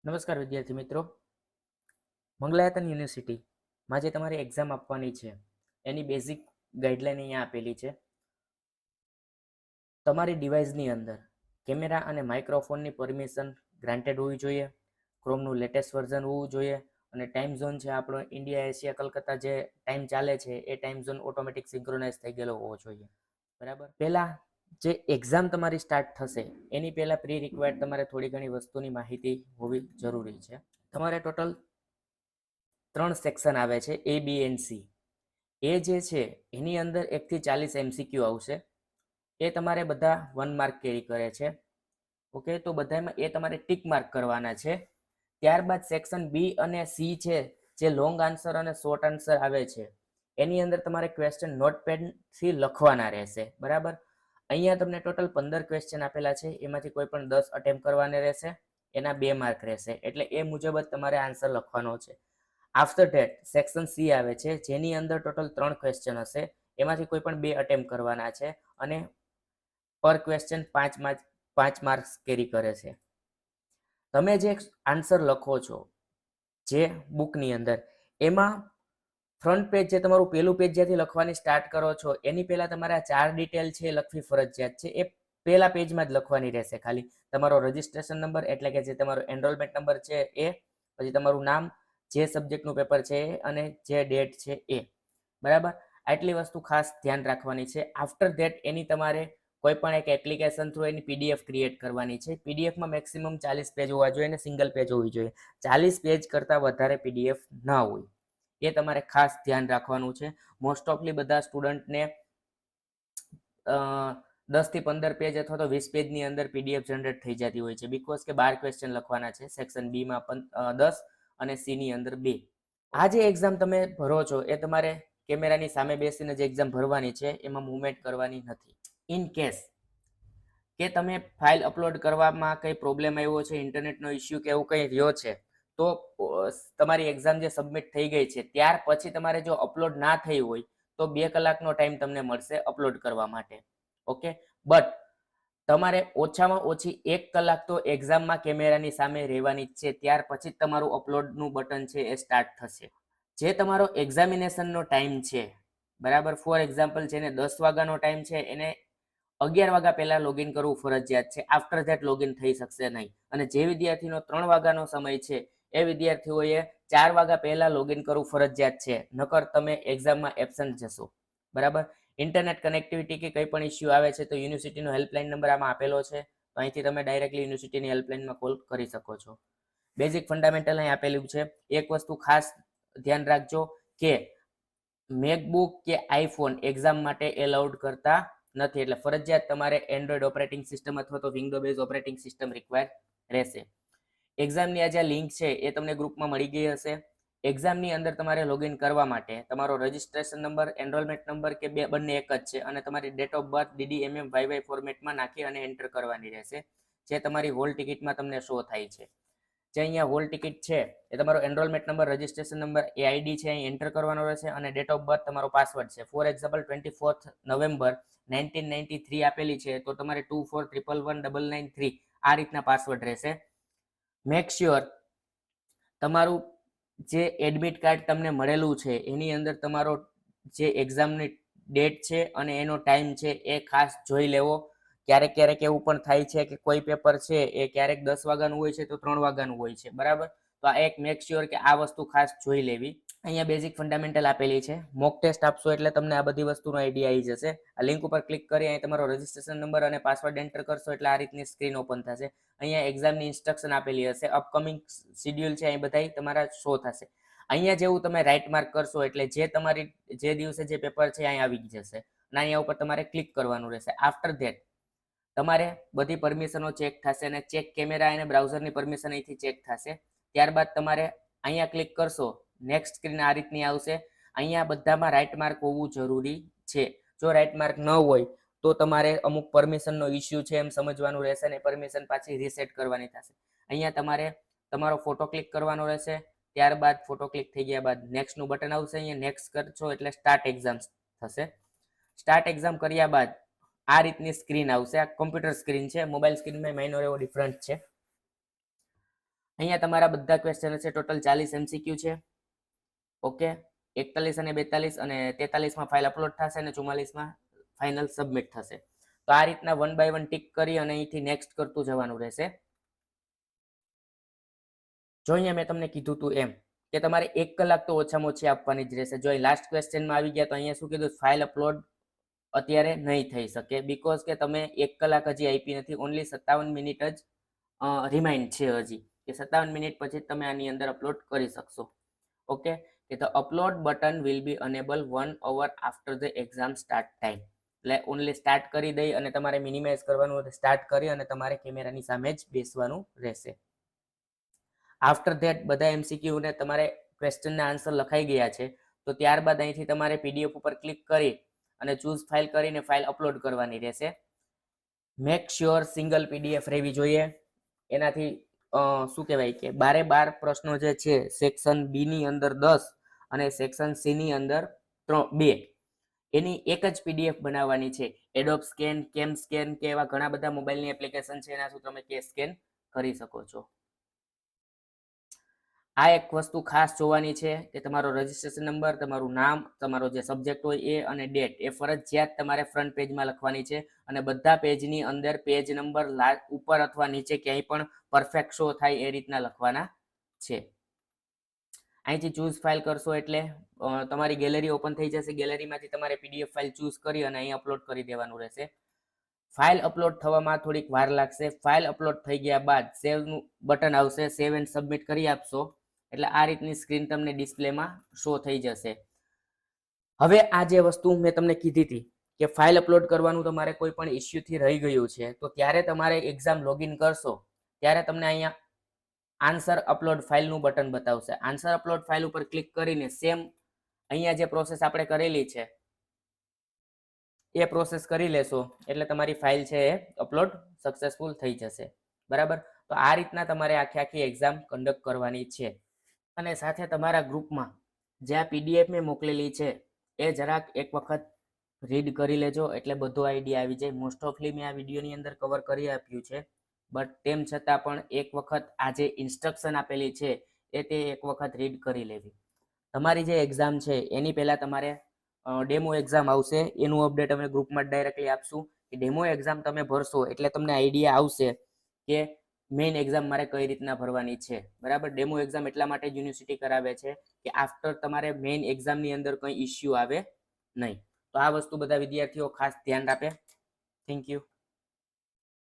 નમસ્કાર વિદ્યાર્થી મિત્રો, મંગલાયતન યુનિવર્સિટીમાં જે તમારી એક્ઝામ આપવાની છે એની બેઝિક ગાઈડલાઈન અહીંયા આપેલી છે. તમારી ડિવાઇસની અંદર કેમેરા અને માઇક્રોફોનની પરમિશન ગ્રાન્ટેડ હોવી જોઈએ, ક્રોમનું લેટેસ્ટ વર્ઝન હોવું જોઈએ અને ટાઈમ ઝોન છે આપણો ઇન્ડિયા એશિયા કલકત્તા જે ટાઈમ ચાલે છે એ ટાઈમ ઝોન ઓટોમેટિક સિંક્રોનાઇઝ થઈ ગયેલો હોવો જોઈએ. બરાબર. પહેલાં જે એક્ઝામ તમારી સ્ટાર્ટ થશે એની પહેલાં પ્રી રિક્વાયર્ડ તમારે થોડી ઘણી વસ્તુની માહિતી હોવી જરૂરી છે. તમારે ટોટલ 3 સેક્શન આવે છે, A, B એન્ડ C. એ જે છે એની અંદર 1 થી 40 MCQ આવશે. એ તમારે બધા 1 માર્ક કેરી કરે છે. ઓકે, તો બધામાં એ તમારે ટીક માર્ક કરવાના છે. ત્યારબાદ સેક્શન B અને C છે, જે લોંગ આન્સર અને શોર્ટ આન્સર આવે છે, એની અંદર તમારે ક્વેશ્ચન નોટપેડથી લખવાના રહેશે. બરાબર. અહીંયા તમને ટોટલ 15 ક્વેશ્ચન આપેલા છે, એમાંથી કોઈ પણ 10 અટેમ્પ્ટ કરવાના રહેશે, એના 2 માર્ક રહેશે, એટલે એ મુજબ જ તમારે આન્સર લખવાનો છે. આફ્ટર ધેટ સેક્શન C આવે છે, જેની અંદર ટોટલ 3 ક્વેશ્ચન હશે, એમાંથી કોઈ પણ 2 અટેમ્પ્ટ કરવાના છે અને પર ક્વેશ્ચન 5 માર્ક્સ કેરી કરે છે. તમે જે આન્સર લખો છો જે બુકની અંદર, એમાં ફ્રન્ટ પેજ જે તમારું પહેલું પેજ જ્યાંથી લખવાની સ્ટાર્ટ કરો છો એની પહેલા તમારે આ 4 ડિટેલ છે એ લખવી ફરજિયાત છે. એ પહેલા પેજમાં જ લખવાની રહેશે. ખાલી તમારો રજિસ્ટ્રેશન નંબર એટલે કે જે તમારો એનરોલમેન્ટ નંબર છે એ, પછી તમારું નામ, જે સબ્જેક્ટનું પેપર છે એ અને જે ડેટ છે એ. બરાબર. આટલી વસ્તુ ખાસ ધ્યાન રાખવાની છે. આફ્ટર ધેટ એની તમારે કોઈ પણ એક એપ્લિકેશન થ્રુ એની PDF ક્રિએટ કરવાની છે. PDFમાં મેક્સિમમ 40 પેજ હોવા જોઈએ અને સિંગલ પેજ હોવી જોઈએ. 40 પેજ કરતાં વધારે PDF ના હોય, એ તમારે ખાસ ધ્યાન રાખવાનું છે. મોસ્ટ ઓફલી બધા સ્ટુડન્ટને 10 થી 15 પેજ અથવા તો 20 પેજની અંદર PDF જનરેટ થઈ જતી હોય છે, બીકોઝ કે 12 ક્વેશ્ચન લખવાના છે. સેક્શન B માં 10 અને C ની અંદર 2. આ જે એક્ઝામ તમે ભરો છો એ તમારે કેમેરાની સામે બેસીને જે એક્ઝામ ભરવાની છે એમાં મૂવમેન્ટ કરવાની નથી. ઇન કેસ કે તમે ફાઇલ અપલોડ કરવામાં કંઈ પ્રોબ્લેમ આવ્યો છે, ઇન્ટરનેટનો ઇસ્યુ કે એવું કંઈ રહ્યો છે, તો તમારી એક્ઝામ જે સબમિટ થઈ ગઈ છે ત્યાર પછી તમારે જો અપલોડ ના થઈ હોય તો 2 કલાકનો ટાઈમ તમને મળશે અપલોડ કરવા માટે. ઓકે, બટ તમારે ઓછામાં ઓછી 1 કલાક તો એક્ઝામમાં કેમેરાની સામે રહેવાની જ છે, ત્યાર પછી તમારું અપલોડનું બટન છે એ સ્ટાર્ટ થશે. જે તમારો એક્ઝામિનેશનનો ટાઈમ છે, બરાબર, ફોર એક્ઝામ્પલ જેને 10 વાગ્યાનો ટાઈમ છે એને 11 વાગ્યા પહેલાં લોગિન કરવું ફરજિયાત છે. આફ્ટર ધેટ લોગિન થઈ શકશે નહીં. અને જે વિદ્યાર્થીનો 3 વાગ્યાનો સમય છે એ વિદ્યાર્થીઓએ 4 વાગ્યા પહેલાં લોગિન કરવું ફરજિયાત છે, નકર તમે એક્ઝામમાં એબસન્ટ જશો. બરાબર. ઇન્ટરનેટ કનેક્ટિવિટી કે કંઈ પણ ઇસ્યુ આવે છે તો યુનિવર્સિટીનો હેલ્પલાઇન નંબર આમાં આપેલો છે, તો અહીંથી તમે ડાયરેક્ટલી યુનિવર્સિટીની હેલ્પલાઇનમાં કોલ કરી શકો છો. બેઝિક ફંડામેન્ટલ અહીં આપેલું છે. એક વસ્તુ ખાસ ધ્યાન રાખજો કે મેકબુક કે આઈફોન એક્ઝામ માટે એલાઉડ કરતા નથી, એટલે ફરજિયાત તમારે એન્ડ્રોઈડ ઓપરેટિંગ સિસ્ટમ અથવા તો window base operating system require રહેશે. એક્ઝામની આ જે લિંક છે એ તમને ગ્રુપમાં મળી ગઈ હશે. એક્ઝામની અંદર તમારે લોગિન કરવા માટે તમારો રજિસ્ટ્રેશન નંબર, એનરોલમેન્ટ નંબર કે બંને એક જ છે અને તમારી date of birth DDMM YY ફોર્મેટમાં નાખી અને એન્ટર કરવાની રહેશે, જે તમારી હોલ ટિકિટમાં તમને શો થાય છે. જે અહીંયા હોલ ટિકિટ છે એ તમારો એનરોલમેન્ટ નંબર, રજિસ્ટ્રેશન નંબર, એ આઈડી છે અહીં એન્ટર કરવાનો રહેશે અને ડેટ ઓફ બર્થ તમારો પાસવર્ડ છે. ફોર એક્ઝામ્પલ 24 નવેમ્બર 1993 આપેલી છે તો તમારે 24111993 આ રીતના પાસવર્ડ રહેશે. મેક શ્યોર તમારું જે એડમિટ કાર્ડ તમને મળેલું છે એની અંદર તમારો જે એક્ઝામની ડેટ છે અને એનો ટાઈમ છે એ ખાસ જોઈ લેવો. ક્યારેક એવું પણ થાય છે કે કોઈ પેપર છે એ ક્યારેક 10 વાગ્યાનું હોય છે તો 3 વાગ્યાનું હોય છે. બરાબર. તો આ એક મેક શ્યોર કે આ વસ્તુ ખાસ જોઈ લેવી. અહીંયા બેઝિક ફંડામેન્ટલ આપેલી છે. મોક ટેસ્ટ આપશો એટલે તમને આ બધી વસ્તુનો આઈડિયા આવી જશે. આ લિંક ઉપર ક્લિક કરી અહીં તમારો રજિસ્ટ્રેશન નંબર અને પાસવર્ડ એન્ટર કરશો એટલે આ રીતની સ્ક્રીન ઓપન થશે. અહીંયા એક્ઝામની ઇન્સ્ટ્રક્શન આપેલી હશે, અપકમિંગ શિડ્યુલ છે, અહીં બધા તમારા શો થશે. અહીંયા જેવું તમે રાઈટ માર્ક કરશો એટલે જે તમારી જે દિવસે જે પેપર છે અહીં આવી જશે અને અહીંયા ઉપર તમારે ક્લિક કરવાનું રહેશે. આફ્ટર ધેટ તમારે બધી પરમિશનો ચેક થશે અને ચેક કેમેરા અને બ્રાઉઝરની પરમિશન અહીંથી ચેક થશે. ત્યારબાદ તમારે અહીંયા ક્લિક કરશો, નેક્સ્ટ સ્ક્રીન આ રીતની આવશે. અહીંયા બધામાં રાઈટ માર્ક હોવું જરૂરી છે. જો રાઈટ માર્ક ન હોય તો તમારે અમુક પરમિશનનો ઇસ્યુ છે એમ સમજવાનું રહેશે અને પરમિશન પાછી રીસેટ કરવાની થશે. અહીંયા તમારે તમારો ફોટો ક્લિક કરવાનો રહેશે. ત્યારબાદ ફોટો ક્લિક થઈ ગયા બાદ નેક્સ્ટનું બટન આવશે. અહીંયા નેક્સ્ટ કરશો એટલે સ્ટાર્ટ એક્ઝામ થશે. સ્ટાર્ટ એક્ઝામ કર્યા બાદ આ રીતની સ્ક્રીન આવશે. આ કોમ્પ્યુટર સ્ક્રીન છે, મોબાઈલ સ્ક્રીનમાં માઇનોર એવો ડિફરન્ટ છે. અહીંયા તમારા બધા ક્વેશ્ચન છે, ટોટલ 40 MCQ છે. ઓકે, 41 અને 42 અને 43માં ફાઇલ અપલોડ થશે અને 44માં ફાઇનલ સબમિટ થશે. તો આ રીતના 1 બાય 1 ટિક કરી અને અહીંથી નેક્સ્ટ કરતું જવાનું રહેશે. જો અહીંયા મેં તમને કીધું હતું એમ કે તમારે 1 કલાક તો ઓછામાં ઓછી આપવાની જ રહેશે. જો અહીં લાસ્ટ ક્વેશ્ચનમાં આવી ગયા તો અહીંયા શું કીધું, ફાઇલ અપલોડ અત્યારે નહીં થઈ શકે, બીકોઝ કે તમે 1 કલાક હજી આપી નથી, ઓનલી 57 મિનિટ જ રિમાઇન્ડ છે હજી, કે 57 મિનિટ પછી તમે આની અંદર અપલોડ કરી શકશો. ઓકે, કે the upload button will be enable 1 hour after the exam start time. એટલે ઓનલી સ્ટાર્ટ કરી દઈ અને તમારે મિનિમાઇઝ કરવાનું, સ્ટાર્ટ કરી અને તમારે કેમેરાની સામે જ બેસવાનું રહેશે. આફ્ટર ધેટ બધા MCQ ને તમારે ક્વેશ્ચનના આન્સર લખાઈ ગયા છે, તો ત્યારબાદ અહીંથી તમારે PDF ઉપર ક્લિક કરી અને ચૂઝ ફાઇલ કરીને ફાઇલ અપલોડ કરવાની રહેશે. મેક શ્યોર સિંગલ PDF રહેવી જોઈએ. એનાથી શું કહેવાય કે 12 પ્રશ્નો જે છે સેક્શન બી ની અંદર 10 અને સેક્શન સી ની અંદર 2 એની એક જ PDF બનાવવાની છે. એડોબ સ્કેન, કેમ સ્કેન કે એવા ઘણા બધા મોબાઈલની એપ્લિકેશન છે, એના થ્રુ તમે કે સ્કેન કરી શકો છો. આ એક વસ્તુ ખાસ જોવાની છે કે તમારો રજિસ્ટ્રેશન નંબર, તમારું નામ, તમારો જે સબ્જેક્ટ હોય એ અને ડેટ એ ફરજિયાત તમારે ફ્રન્ટ પેજમાં લખવાની છે અને બધા પેજની અંદર પેજ નંબર ઉપર અથવા નીચે ક્યાંય પણ પરફેક્ટ શો થાય એ રીતના લખવાના છે. અહીંથી ચૂઝ ફાઇલ કરશો એટલે તમારી ગેલેરી ઓપન થઈ જશે. ગેલેરીમાંથી તમારે PDF ફાઇલ ચૂઝ કરી અને અહીં અપલોડ કરી દેવાનું રહેશે. ફાઇલ અપલોડ થવામાં થોડીક વાર લાગશે. ફાઇલ અપલોડ થઈ ગયા બાદ સેવનું બટન આવશે, સેવ એન્ડ સબમિટ કરી આપશો એટલે આ રીતની સ્ક્રીન તમને ડિસ્પ્લેમાં શો થઈ જશે. હવે આ જે વસ્તુ મેં તમને કીધી હતી કે ફાઇલ અપલોડ કરવાનું તમારે કોઈ પણ ઇસ્યુથી રહી ગયું છે, તો ત્યારે તમારે એક્ઝામ લોગિન કરશો ત્યારે તમને અહીંયા આન્સર અપલોડ ફાઇલનું બટન બતાવશે. આન્સર અપલોડ ફાઇલ ઉપર ક્લિક કરીને સેમ અહીંયા જે પ્રોસેસ આપણે કરેલી છે એ પ્રોસેસ કરી લેશો એટલે તમારી ફાઇલ છે એ અપલોડ સક્સેસફુલ થઈ જશે. બરાબર, તો આ રીતના તમારે આખી એક્ઝામ કન્ડક્ટ કરવાની છે. અને સાથે તમારા ગ્રુપમાં જે આ PDF મેં મોકલેલી છે એ જરાક એક વખત રીડ કરી લેજો એટલે બધો આઈડિયા આવી જાય. મોસ્ટ ઓફલી મેં આ વિડીયોની અંદર કવર કરી આપ્યું છે, બટ તેમ છતાં પણ એક વખત આ જે ઇન્સ્ટ્રક્શન આપેલી છે એ તે એક વખત રીડ કરી લેવી. તમારી જે એક્ઝામ છે એની પહેલાં તમારે ડેમો એક્ઝામ આવશે, એનું અપડેટ અમે ગ્રુપમાં ડાયરેક્ટલી આપશું. કે ડેમો એક્ઝામ તમે ભરશો એટલે તમને આઈડિયા આવશે કે મેઇન એક્ઝામ મારે કઈ રીતના ભરવાની છે. બરાબર, ડેમો એક્ઝામ એટલા માટે યુનિવર્સિટી કરાવે છે કે આફ્ટર તમારે મેઇન એક્ઝામની અંદર કંઈ ઇસ્યુ આવે નહીં. તો આ વસ્તુ બધા વિદ્યાર્થીઓ ખાસ ધ્યાન આપે. Thank you.